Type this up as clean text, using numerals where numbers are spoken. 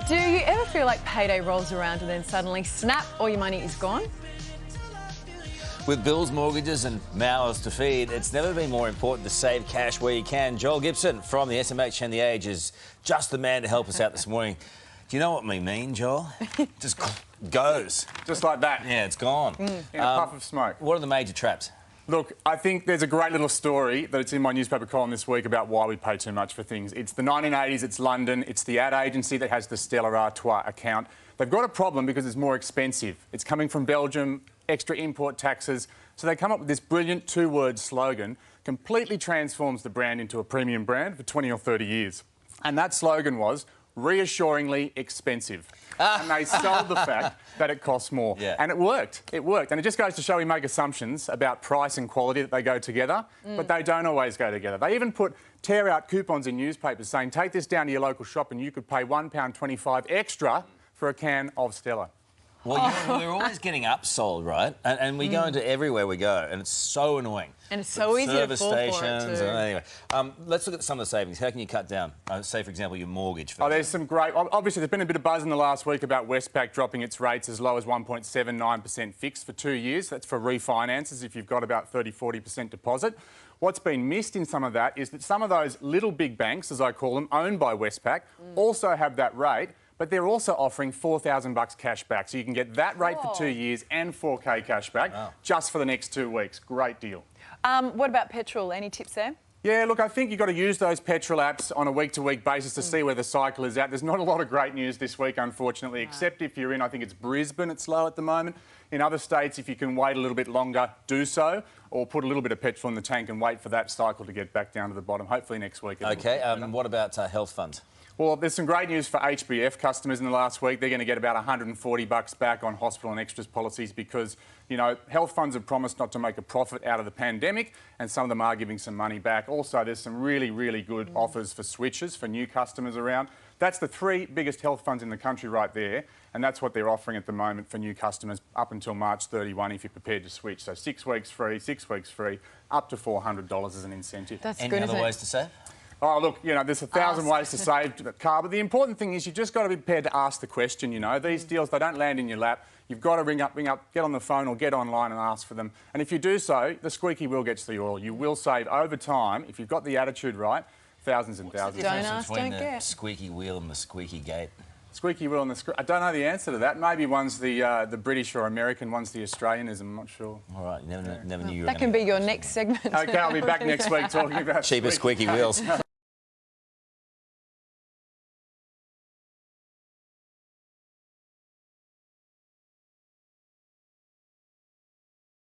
Do you ever feel like payday rolls around and then suddenly, snap, all your money is gone? With bills, mortgages and mouths to feed, it's never been more important to save cash where you can. Joel Gibson from the SMH and The Age is just the man to help us out this morning. Do you know what we mean, Joel? Just goes. Just like that. Yeah, it's gone. In a puff of smoke. What are the major traps? Look, I think there's a great little story that it's in my newspaper column this week about why we pay too much for things. It's the 1980s, it's London, it's the ad agency that has the Stella Artois account. They've got a problem because it's more expensive. It's coming from Belgium, extra import taxes. So they come up with this brilliant two-word slogan, completely transforms the brand into a premium brand for 20 or 30 years. And that slogan was, reassuringly expensive. And they sold the fact that it costs more. Yeah. And it worked. It worked. And it just goes to show we make assumptions about price and quality that they go together, but they don't always go together. They even put tear-out coupons in newspapers saying, take this down to your local shop and you could pay £1.25 extra for a can of Stella. Well, we're always getting upsold, right? And we go into everywhere we go, and it's so annoying. And it's so easy to fall for it Service too. Anyway, let's look at some of the savings. How can you cut down, say, for example, your mortgage? Oh, there's some great... Obviously, there's been a bit of buzz in the last week about Westpac dropping its rates as low as 1.79% fixed for 2 years. That's for refinances if you've got about 30-40% deposit. What's been missed in some of that is that some of those little big banks, as I call them, owned by Westpac, also have that rate, but they're also offering $4,000 cash back. So you can get that rate for 2 years and 4K cash back just for the next 2 weeks. Great deal. What about Petrol? Any tips there? Yeah, look, I think you've got to use those Petrol apps on a week-to-week basis to see where the cycle is at. There's not a lot of great news this week, unfortunately, except if you're in, I think it's Brisbane, it's low at the moment. In other states, if you can wait a little bit longer, do so, or put a little bit of petrol in the tank and wait for that cycle to get back down to the bottom. Hopefully next week. OK, what about health funds? Well, there's some great news for HBF customers in the last week. They're going to get about $140 back on hospital and extras policies because, you know, health funds have promised not to make a profit out of the pandemic, and some of them are giving some money back. Also, there's some really, really good offers for switches, for new customers around. That's the 3 biggest health funds in the country right there, and that's what they're offering at the moment for new customers up until March 31 if you're prepared to switch. So 6 weeks free, 6 weeks free, up to $400 as an incentive. That's Any good, other isn't ways it? to save? Oh, look, you know, there's 1,000 ways to save, Karl, but the important thing is you've just got to be prepared to ask the question, you know. These deals, they don't land in your lap. You've got to ring up, get on the phone or get online and ask for them. And if you do so, the squeaky wheel gets the oil. You will save over time, if you've got the attitude right, thousands and thousands. Don't ask, don't the get. Squeaky wheel and the squeaky gate? Squeaky wheel and the I don't know the answer to that. Maybe one's the British or American, one's the Australianism, I'm not sure. All right, never knew you were That can be your next segment. OK, I'll be back next week talking about cheaper squeaky wheels.